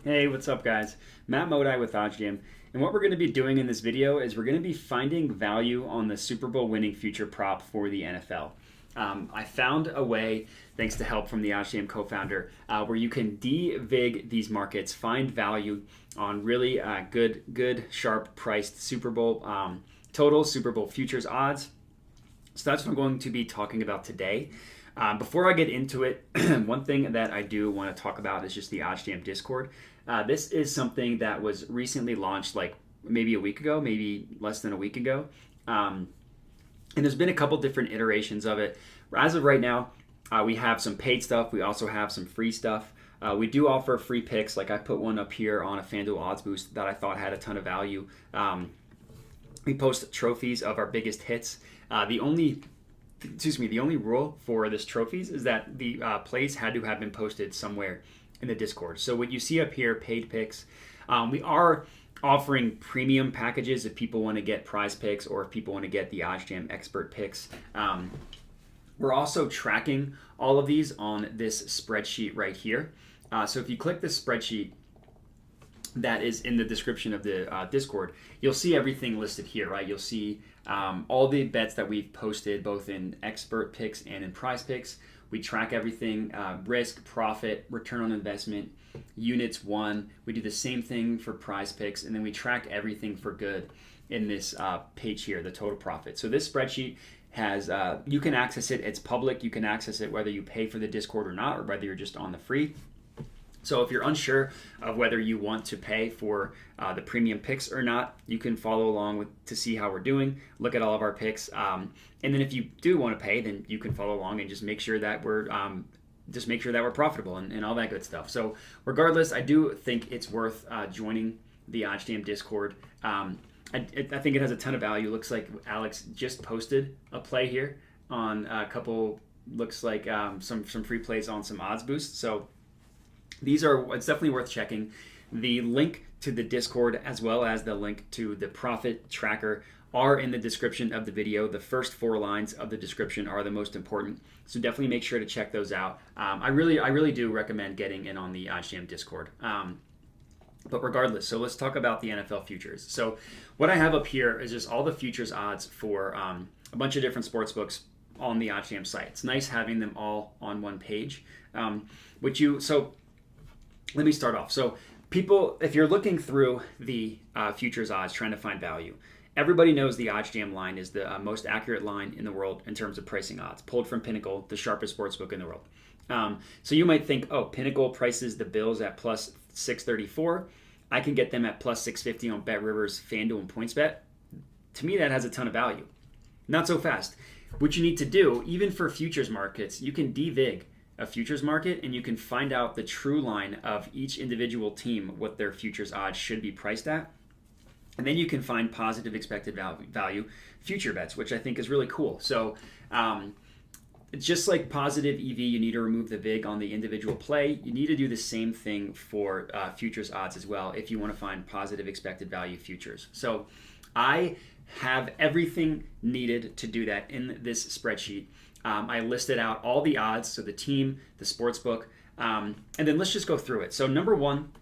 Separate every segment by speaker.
Speaker 1: Hey, what's up, guys? Matt Modi with OddsJam. And what we're going to be doing in this video is we're going to be finding value on the Super Bowl winning future prop for the NFL. I found a way, thanks to help from the OddsJam co-founder, where you can de-vig these markets, find value on really good, sharp priced Super Bowl totals, Super Bowl futures odds. So that's what I'm going to be talking about today. Before I get into it, one thing that I do want to talk about is just the OddsJam Discord. This is something that was recently launched, like maybe a week ago, maybe less than a week ago. And there's been a couple different iterations of it. As of right now, we have some paid stuff. We also have some free stuff. We do offer free picks. Like I put one up here on a FanDuel Odds Boost that I thought had a ton of value. We post trophies of our biggest hits. The only rule for this trophies is that the plays had to have been posted somewhere in the Discord. So what you see up here, paid picks, we are offering premium packages if people want to get prize picks or if people want to get the OddsJam expert picks. We're also tracking all of these on this spreadsheet right here. So if you click this spreadsheet that is in the description of the Discord, you'll see everything listed here, right? You'll see all the bets that we've posted, both in expert picks and in prize picks. We track everything, risk, profit, return on investment, units won. We do the same thing for prize picks, and then we track everything for good in this page here, the total profit. So this spreadsheet has, you can access it. It's public. You can access it whether you pay for the Discord or not, or whether you're just on the free. So if you're unsure of whether you want to pay for the premium picks or not, you can follow along to see how we're doing, look at all of our picks. And then if you do want to pay, then you can follow along and just make sure that we're profitable and all that good stuff. So regardless, I do think it's worth joining the OddsJam Discord. I think it has a ton of value. Looks like Alex just posted a play here on a couple, looks like some free plays on some odds boosts. So it's definitely worth checking. The link to the Discord as well as the link to the profit tracker are in the description of the video. The first 4 lines of the description are the most important, so definitely make sure to check those out. I really do recommend getting in on the OddsJam Discord. But regardless, so let's talk about the NFL futures. So what I have up here is just all the futures odds for a bunch of different sports books on the OddsJam site. It's nice having them all on one page. Let me start off. So people, if you're looking through the futures odds trying to find value, everybody knows the OddsJam line is the most accurate line in the world in terms of pricing odds, pulled from Pinnacle, the sharpest sports book in the world. So you might think, oh, Pinnacle prices the Bills at plus 634. I can get them at plus 650 on BetRivers, FanDuel, and PointsBet. To me, that has a ton of value. Not so fast. What you need to do, even for futures markets, you can de-vig a futures market and you can find out the true line of each individual team, what their futures odds should be priced at. And then you can find positive expected value future bets, which I think is really cool. So it's just like positive EV, you need to remove the VIG on the individual play. You need to do the same thing for futures odds as well if you want to find positive expected value futures. So I have everything needed to do that in this spreadsheet. I listed out all the odds, so the team, the sports book, and then let's just go through it. So number one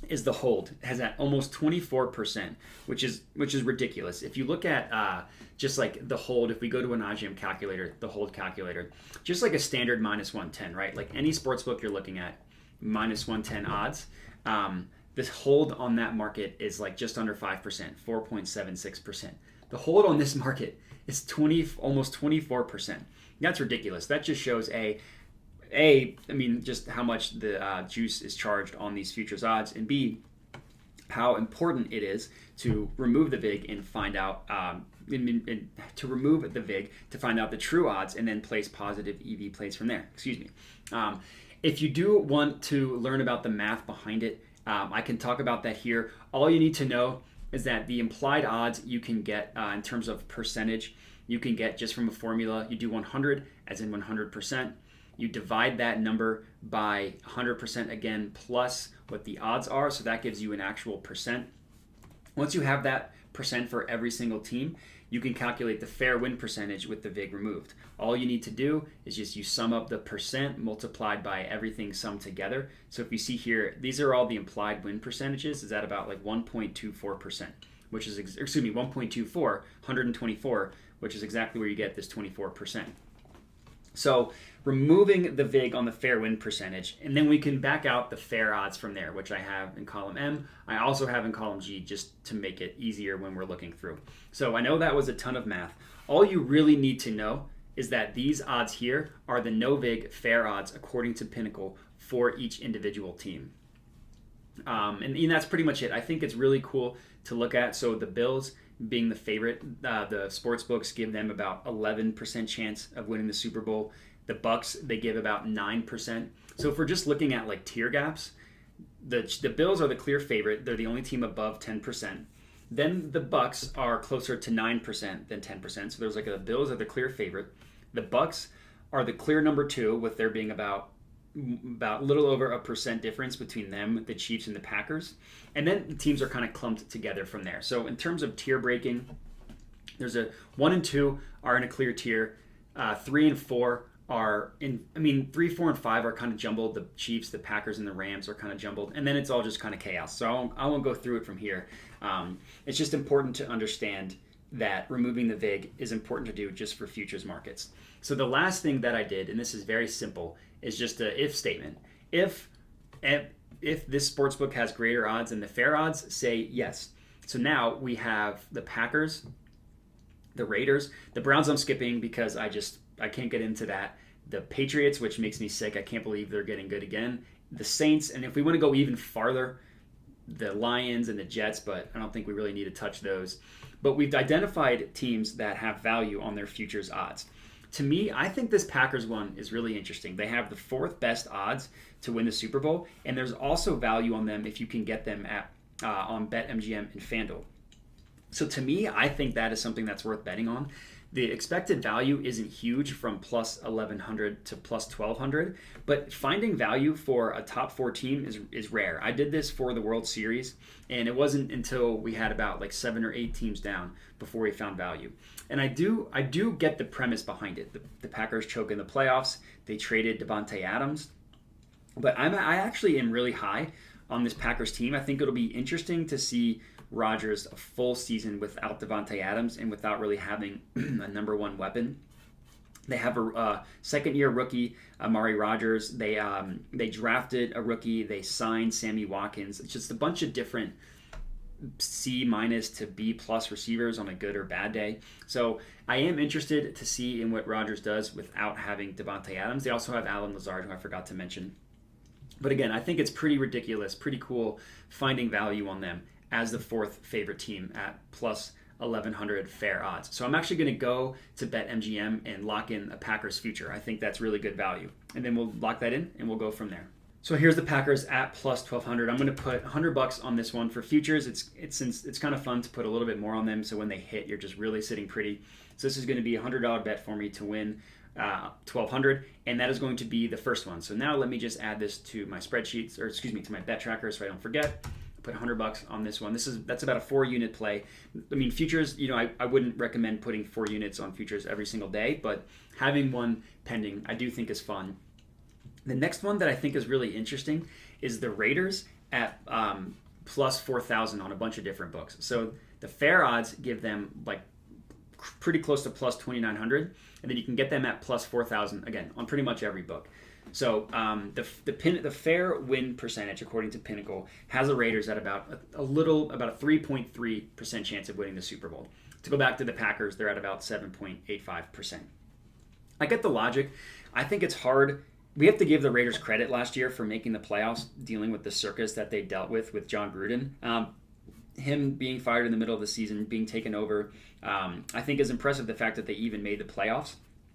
Speaker 1: is the hold. It has at almost 24%, which is ridiculous. If you look at just like the hold, if we go to an OddsJam calculator, the hold calculator, just like a standard minus 110, right? Like any sports book you're looking at, minus 110 odds. This hold on that market is like just under 5%, 4.76%. The hold on this market is almost 24%. That's ridiculous. That just shows just how much the juice is charged on these futures odds, and B, how important it is to remove the VIG and find out to remove the VIG to find out the true odds and then place positive EV plays from there. Excuse me. If you do want to learn about the math behind it, I can talk about that here. All you need to know is that the implied odds you can get in terms of percentage, you can get just from a formula. You do 100 as in 100%. You divide that number by 100% again plus what the odds are, so that gives you an actual percent. Once you have that percent for every single team, you can calculate the fair win percentage with the VIG removed. All you need to do is just you sum up the percent multiplied by everything summed together. So if you see here, these are all the implied win percentages. Is at about like 1.24%, which is, 1.24, 124, which is exactly where you get this 24%. So removing the VIG on the fair win percentage, and then we can back out the fair odds from there, which I have in column M. I also have in column G just to make it easier when we're looking through. So I know that was a ton of math. All you really need to know is that these odds here are the no VIG fair odds according to Pinnacle for each individual team. And that's pretty much it. I think it's really cool to look at. So the Bills being the favorite, the sports books give them about 11% chance of winning the Super Bowl. The Bucs, they give about 9%. So if we're just looking at like tier gaps, the Bills are the clear favorite. They're the only team above 10%. Then the Bucs are closer to 9% than 10%. So there's like the Bills are the clear favorite. The Bucs are the clear number 2, with there being about a little over 1% difference between them, the Chiefs, and the Packers. And then the teams are kind of clumped together from there. So in terms of tier breaking, there's a 1 and 2 are in a clear tier. 3 and 4 are in, 3, 4, and 5 are kind of jumbled. The Chiefs, the Packers, and the Rams are kind of jumbled. And then it's all just kind of chaos. So I won't go through it from here. It's just important to understand that removing the VIG is important to do just for futures markets. So the last thing that I did, and this is very simple, is just an if statement. If this sportsbook has greater odds than the fair odds, say yes. So now we have the Packers, the Raiders, the Browns I'm skipping because I can't get into that. The Patriots, which makes me sick. I can't believe they're getting good again. The Saints, and if we want to go even farther, the Lions and the Jets, but I don't think we really need to touch those. But we've identified teams that have value on their futures odds. To me, I think this Packers one is really interesting. They have the 4th best odds to win the Super Bowl, and there's also value on them if you can get them at on BetMGM and FanDuel. So to me, I think that is something that's worth betting on. The expected value isn't huge from plus 1,100 to plus 1,200, but finding value for a top 4 team is rare. I did this for the World Series, and it wasn't until we had about like 7 or 8 teams down before we found value. And I do get the premise behind it. The Packers choke in the playoffs. They traded Davante Adams, but I actually am really high on this Packers team. I think it'll be interesting to see Rodgers a full season without Davante Adams and without really having a number 1 weapon. They have a second-year rookie, Amari Rodgers. They drafted a rookie. They signed Sammy Watkins. It's just a bunch of different C- to B+ receivers on a good or bad day. So I am interested to see in what Rodgers does without having Davante Adams. They also have Allen Lazard, who I forgot to mention. But again, I think it's pretty ridiculous, pretty cool finding value on them as the 4th favorite team at plus 1,100 fair odds. So I'm actually going to go to BetMGM and lock in a Packers future. I think that's really good value. And then we'll lock that in and we'll go from there. So here's the Packers at plus 1,200. I'm going to put $100 on this one for futures. It's kind of fun to put a little bit more on them, so when they hit, you're just really sitting pretty. So this is going to be a $100 bet for me to win 1,200, and that is going to be the first one. So now let me just add this to my spreadsheets, to my bet tracker, so I don't forget. Put $100 on this one. That's about a 4-unit play. Futures, I wouldn't recommend putting 4 units on futures every single day, but having one pending, I do think is fun. The next one that I think is really interesting is the Raiders at plus 4,000 on a bunch of different books. So the fair odds give them like pretty close to plus 2,900, and then you can get them at plus 4,000 again on pretty much every book. So the fair win percentage according to Pinnacle has the Raiders at about a 3.3% chance of winning the Super Bowl. To go back to the Packers, they're at about 7.85%. I get the logic. I think it's hard. We have to give the Raiders credit last year for making the playoffs, dealing with the circus that they dealt with John Gruden. Him being fired in the middle of the season, being taken over, I think is impressive, the fact that they even made the playoffs.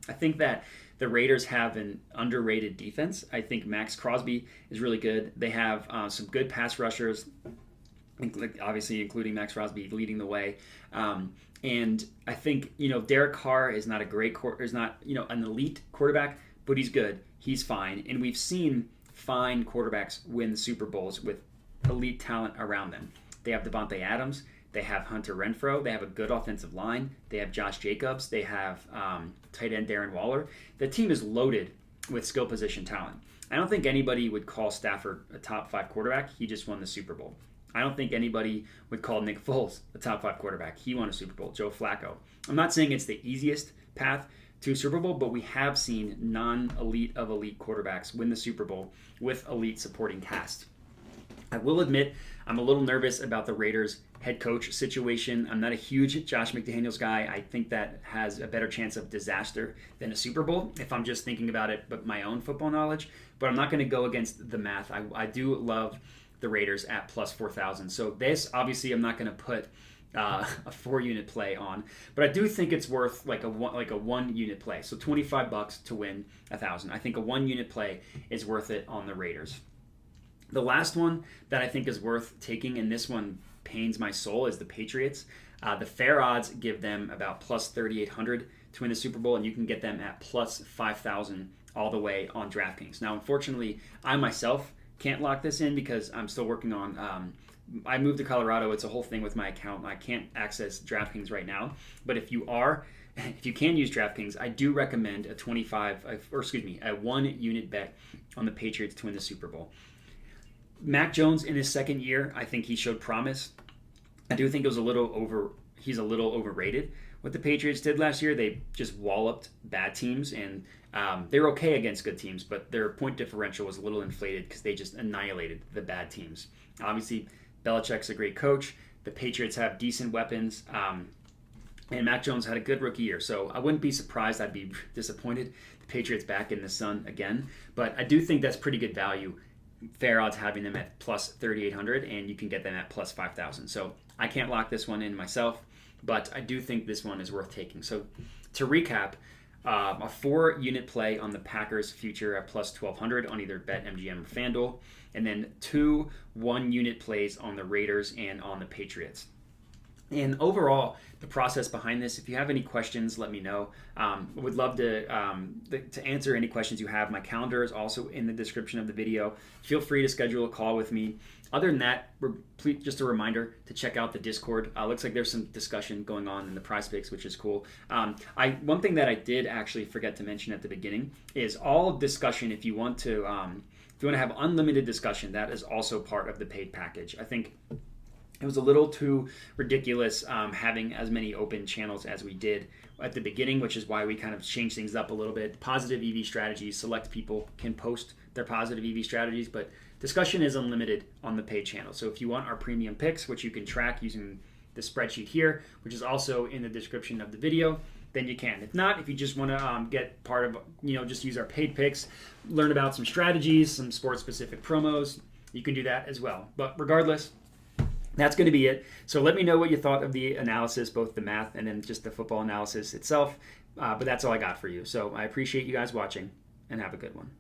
Speaker 1: I think that the Raiders have an underrated defense. I think Max Crosby is really good. They have some good pass rushers, obviously including Max Crosby leading the way. And I think, Derek Carr is not an elite quarterback, but he's good. He's fine. And we've seen fine quarterbacks win the Super Bowls with elite talent around them. They have Davante Adams. They have Hunter Renfrow. They have a good offensive line. They have Josh Jacobs. They have tight end Darren Waller. The team is loaded with skill position talent. I don't think anybody would call Stafford a top 5 quarterback. He just won the Super Bowl. I don't think anybody would call Nick Foles a top 5 quarterback. He won a Super Bowl. Joe Flacco. I'm not saying it's the easiest path to Super Bowl, but we have seen non-elite of elite quarterbacks win the Super Bowl with elite supporting cast. I will admit I'm a little nervous about the Raiders head coach situation. I'm not a huge Josh McDaniels guy. I think that has a better chance of disaster than a Super Bowl if I'm just thinking about it, but my own football knowledge. But I'm not going to go against the math. I do love the Raiders at plus 4,000. So this, obviously, I'm not going to put a 4-unit play on, but I do think it's worth like a 1-unit play. So $25 to win 1,000. I think a 1-unit play is worth it on the Raiders. The last one that I think is worth taking, and this one pains my soul, is the Patriots. The fair odds give them about plus 3,800 to win the Super Bowl, and you can get them at plus 5,000 all the way on DraftKings. Now, unfortunately, I myself can't lock this in because I'm still working on. I moved to Colorado. It's a whole thing with my account. I can't access DraftKings right now. But if you can use DraftKings, I do recommend a 1-unit bet on the Patriots to win the Super Bowl. Mac Jones in his second year, I think he showed promise. I do think he's a little overrated. What the Patriots did last year, they just walloped bad teams, and they were okay against good teams, but their point differential was a little inflated because they just annihilated the bad teams. Obviously, Belichick's a great coach. The Patriots have decent weapons, and Mac Jones had a good rookie year, so I wouldn't be surprised. I'd be disappointed the Patriots back in the sun again, but I do think that's pretty good value. Fair odds having them at plus 3,800, and you can get them at plus 5,000. So I can't lock this one in myself, but I do think this one is worth taking. So to recap, a 4-unit play on the Packers future at plus 1,200 on either BetMGM or FanDuel, and then 2 1-unit plays on the Raiders and on the Patriots. And overall, the process behind this, if you have any questions, let me know. I would love to answer any questions you have. My calendar is also in the description of the video. Feel free to schedule a call with me. Other than that, please, just a reminder to check out the Discord. Looks like there's some discussion going on in the Prize Picks, which is cool. One thing that I did actually forget to mention at the beginning is all discussion. If you want to have unlimited discussion, that is also part of the paid package. I think it was a little too ridiculous having as many open channels as we did at the beginning, which is why we kind of changed things up a little bit. Positive EV strategies, select people can post their positive EV strategies, but discussion is unlimited on the paid channel. So if you want our premium picks, which you can track using the spreadsheet here, which is also in the description of the video, then you can. If not, if you just want to get part of, just use our paid picks, learn about some strategies, some sports-specific promos, you can do that as well. But regardless, that's going to be it. So let me know what you thought of the analysis, both the math and then just the football analysis itself. But that's all I got for you. So I appreciate you guys watching, and have a good one.